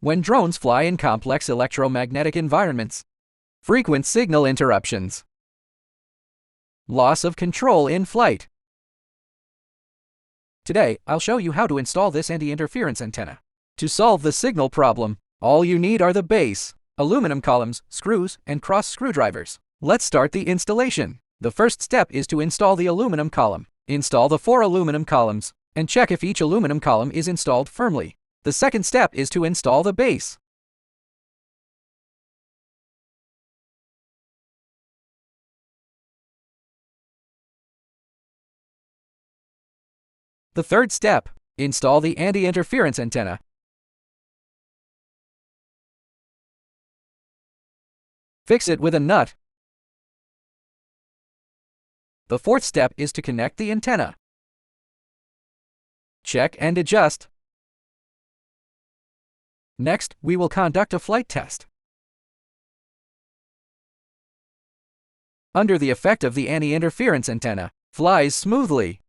when drones fly in complex electromagnetic environments. Frequent signal interruptions. Loss of control in flight. Today, I'll show you how to install this anti-interference antenna. To solve the signal problem, all you need are the base, aluminum columns, screws, and cross screwdrivers. Let's start the installation. The first step is to install the aluminum column. Install the 4 aluminum columns, and check if each aluminum column is installed firmly. The second step is to install the base. The third step, install the anti-interference antenna. Fix it with a nut. The fourth step is to connect the antenna. Check and adjust. Next, we will conduct a flight test. Under the effect of the anti-interference antenna, flies smoothly.